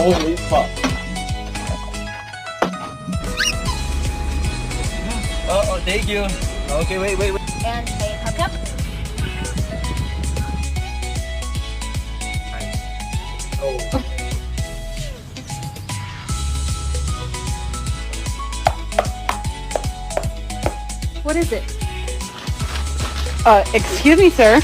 Holy fuck. Oh, thank you. Okay, wait. And a hookup. Oh. What is it? Excuse me, sir.